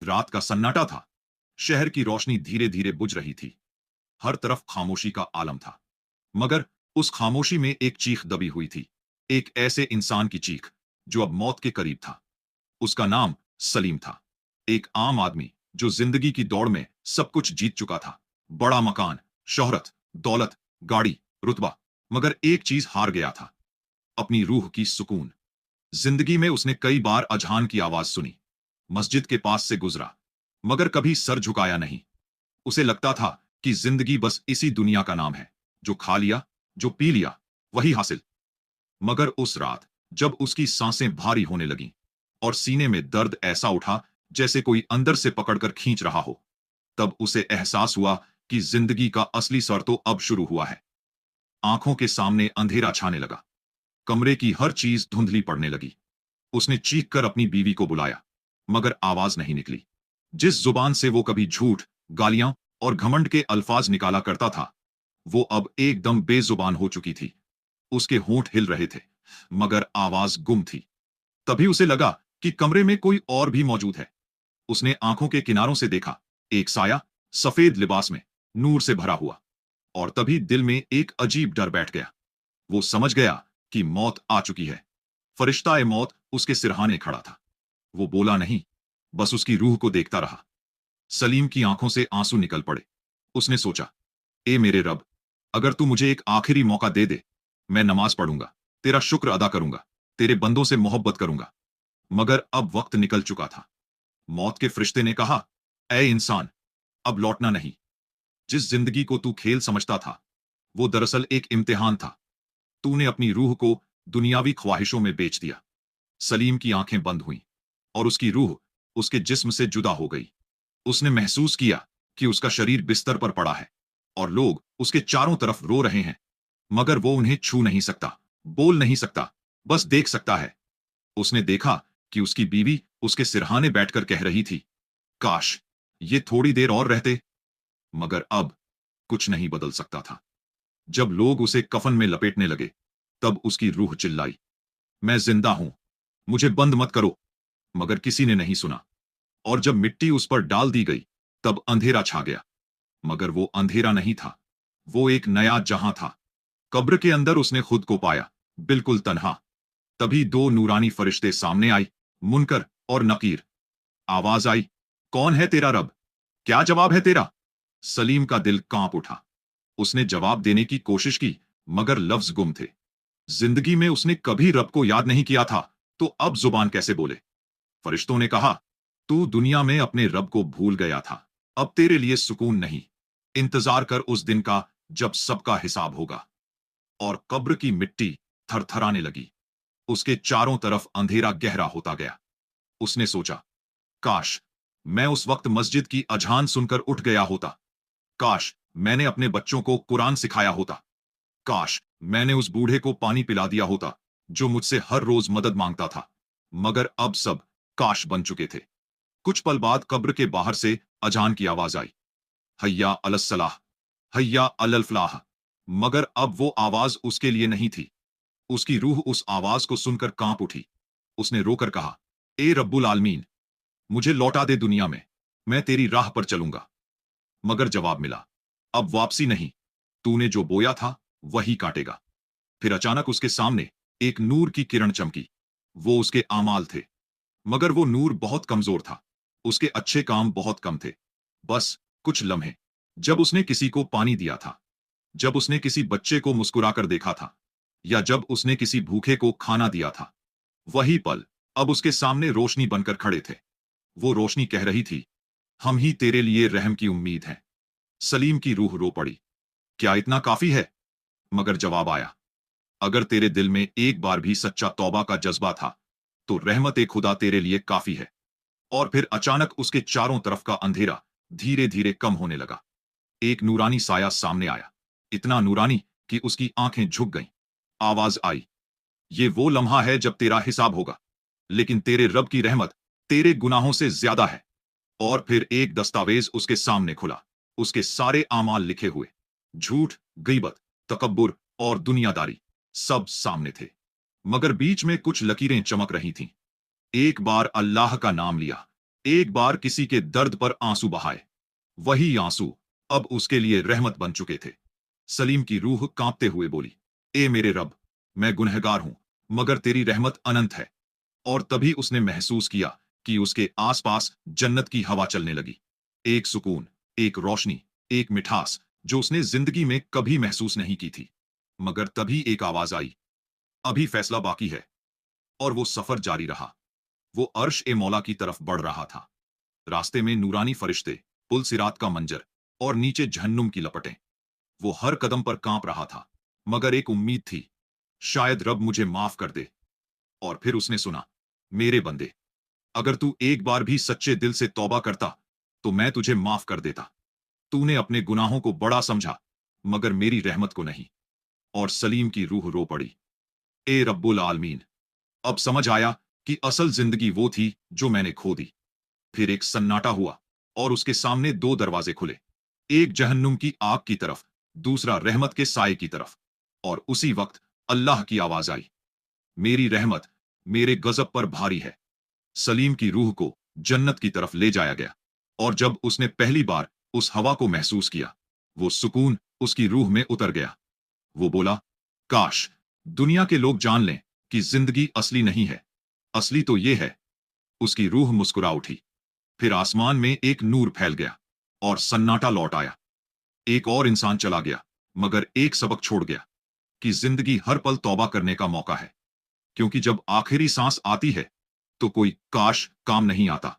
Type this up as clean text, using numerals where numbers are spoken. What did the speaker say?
रात का सन्नाटा था। शहर की रोशनी धीरे धीरे बुझ रही थी। हर तरफ खामोशी का आलम था। मगर उस खामोशी में एक चीख दबी हुई थी। एक ऐसे इंसान की चीख जो अब मौत के करीब था। उसका नाम सलीम था। एक आम आदमी जो जिंदगी की दौड़ में सब कुछ जीत चुका था। बड़ा मकान, शोहरत, दौलत, गाड़ी, रुतबा। मगर एक चीज हार गया था, अपनी रूह की सुकून। जिंदगी में उसने कई बार अजहान की आवाज सुनी, मस्जिद के पास से गुजरा, मगर कभी सर झुकाया नहीं। उसे लगता था कि जिंदगी बस इसी दुनिया का नाम है, जो खा लिया, जो पी लिया, वही हासिल। मगर उस रात जब उसकी सांसें भारी होने लगीं और सीने में दर्द ऐसा उठा जैसे कोई अंदर से पकड़कर खींच रहा हो, तब उसे एहसास हुआ कि जिंदगी का असली सर तो अब शुरू हुआ है। आंखों के सामने अंधेरा छाने लगा। कमरे की हर चीज धुंधली पड़ने लगी। उसने चीख कर अपनी बीवी को बुलाया, मगर आवाज नहीं निकली। जिस जुबान से वो कभी झूठ, गालियां और घमंड के अल्फाज निकाला करता था, वो अब एकदम बेजुबान हो चुकी थी। उसके होंठ हिल रहे थे, मगर आवाज गुम थी। तभी उसे लगा कि कमरे में कोई और भी मौजूद है। उसने आंखों के किनारों से देखा, एक साया, सफेद लिबास में, नूर से भरा हुआ। और तभी दिल में एक अजीब डर बैठ गया। वो समझ गया कि मौत आ चुकी है। फरिश्ता ए मौत उसके सिरहाने खड़ा था। वो बोला नहीं, बस उसकी रूह को देखता रहा। सलीम की आंखों से आंसू निकल पड़े। उसने सोचा, ए मेरे रब, अगर तू मुझे एक आखिरी मौका दे दे, मैं नमाज पढ़ूंगा, तेरा शुक्र अदा करूंगा, तेरे बंदों से मोहब्बत करूंगा। मगर अब वक्त निकल चुका था। मौत के फरिश्ते ने कहा, ए इंसान, अब लौटना नहीं। जिस जिंदगी को तू खेल समझता था, वो दरअसल एक इम्तिहान था। तूने अपनी रूह को दुनियावी ख्वाहिशों में बेच दिया। सलीम की आंखें बंद हुईं और उसकी रूह उसके जिस्म से जुदा हो गई। उसने महसूस किया कि उसका शरीर बिस्तर पर पड़ा है और लोग उसके चारों तरफ रो रहे हैं, मगर वो उन्हें छू नहीं सकता, बोल नहीं सकता, बस देख सकता है। उसने देखा कि उसकी बीवी उसके सिरहाने बैठकर कह रही थी, काश ये थोड़ी देर और रहते। मगर अब कुछ नहीं बदल सकता था। जब लोग उसे कफन में लपेटने लगे, तब उसकी रूह चिल्लाई, मैं जिंदा हूं, मुझे बंद मत करो। मगर किसी ने नहीं सुना। और जब मिट्टी उस पर डाल दी गई, तब अंधेरा छा गया। मगर वो अंधेरा नहीं था, वो एक नया जहां था। कब्र के अंदर उसने खुद को पाया, बिल्कुल तन्हा। तभी दो नूरानी फरिश्ते सामने आई, मुनकर और नकीर। आवाज आई, कौन है तेरा रब? क्या जवाब है तेरा? सलीम का दिल कांप उठा। उसने जवाब देने की कोशिश की, मगर लफ्ज गुम थे। जिंदगी में उसने कभी रब को याद नहीं किया था, तो अब जुबान कैसे बोले? फरिश्तों ने कहा, तू दुनिया में अपने रब को भूल गया था। अब तेरे लिए सुकून नहीं। इंतजार कर उस दिन का जब सबका हिसाब होगा। और कब्र की मिट्टी थरथराने लगी। उसके चारों तरफ अंधेरा गहरा होता गया। उसने सोचा, काश मैं उस वक्त मस्जिद की अजान सुनकर उठ गया होता। काश मैंने अपने बच्चों को कुरान सिखाया होता। काश मैंने उस बूढ़े को पानी पिला दिया होता जो मुझसे हर रोज मदद मांगता था। मगर अब सब काश बन चुके थे। कुछ पल बाद कब्र के बाहर से अजान की आवाज आई, हय्या अलस्सलाह, हय्या अलल फलाह। मगर अब वो आवाज उसके लिए नहीं थी। उसकी रूह उस आवाज को सुनकर कांप उठी। उसने रोकर कहा, ए रब्बुल आलमीन, मुझे लौटा दे दुनिया में, मैं तेरी राह पर चलूंगा। मगर जवाब मिला, अब वापसी नहीं, तूने जो बोया था वही काटेगा। फिर अचानक उसके सामने एक नूर की किरण चमकी। वो उसके आमाल थे, मगर वो नूर बहुत कमजोर था। उसके अच्छे काम बहुत कम थे। बस कुछ लम्हे, जब उसने किसी को पानी दिया था, जब उसने किसी बच्चे को मुस्कुराकर देखा था, या जब उसने किसी भूखे को खाना दिया था, वही पल अब उसके सामने रोशनी बनकर खड़े थे। वो रोशनी कह रही थी, हम ही तेरे लिए रहम की उम्मीद हैं। सलीम की रूह रो पड़ी, क्या इतना काफी है? मगर जवाब आया, अगर तेरे दिल में एक बार भी सच्चा तौबा का जज्बा था, तो रहमत ए खुदा तेरे लिए काफी है। और फिर अचानक उसके चारों तरफ का अंधेरा धीरे धीरे कम होने लगा। एक नूरानी साया सामने आया, इतना नूरानी कि उसकी आंखें झुक गईं। आवाज आई, ये वो लम्हा है जब तेरा हिसाब होगा, लेकिन तेरे रब की रहमत तेरे गुनाहों से ज्यादा है। और फिर एक दस्तावेज उसके सामने खुला। उसके सारे आमाल लिखे हुए, झूठ, गीबत, तकब्बुर और दुनियादारी, सब सामने थे। मगर बीच में कुछ लकीरें चमक रही थीं। एक बार अल्लाह का नाम लिया, एक बार किसी के दर्द पर आंसू बहाए, वही आंसू अब उसके लिए रहमत बन चुके थे। सलीम की रूह कांपते हुए बोली, ए मेरे रब, मैं गुनहगार हूं, मगर तेरी रहमत अनंत है। और तभी उसने महसूस किया कि उसके आसपास जन्नत की हवा चलने लगी। एक सुकून, एक रोशनी, एक मिठास जो उसने जिंदगी में कभी महसूस नहीं की थी। मगर तभी एक आवाज आई, अभी फैसला बाकी है। और वो सफर जारी रहा। वो अर्श ए मौला की तरफ बढ़ रहा था। रास्ते में नूरानी फरिश्ते, पुल सिरात का मंजर और नीचे जहन्नुम की लपटें। वो हर कदम पर कांप रहा था, मगर एक उम्मीद थी, शायद रब मुझे माफ कर दे। और फिर उसने सुना, मेरे बंदे, अगर तू एक बार भी सच्चे दिल से तौबा करता तो मैं तुझे माफ कर देता। तूने अपने गुनाहों को बड़ा समझा, मगर मेरी रहमत को नहीं। और सलीम की रूह रो पड़ी, ए रब्बुल आलमीन, अब समझ आया कि असल जिंदगी वो थी जो मैंने खो दी। फिर एक सन्नाटा हुआ और उसके सामने दो दरवाजे खुले, एक जहन्नुम की आग की तरफ, दूसरा रहमत के साए की तरफ। और उसी वक्त अल्लाह की आवाज आई, मेरी रहमत मेरे गजब पर भारी है। सलीम की रूह को जन्नत की तरफ ले जाया गया। और जब उसने पहली बार उस हवा को महसूस किया, वो सुकून उसकी रूह में उतर गया। वो बोला, काश दुनिया के लोग जान लें कि जिंदगी असली नहीं है, असली तो ये है। उसकी रूह मुस्कुरा उठी। फिर आसमान में एक नूर फैल गया और सन्नाटा लौट आया। एक और इंसान चला गया, मगर एक सबक छोड़ गया कि जिंदगी हर पल तौबा करने का मौका है। क्योंकि जब आखिरी सांस आती है तो कोई काश काम नहीं आता।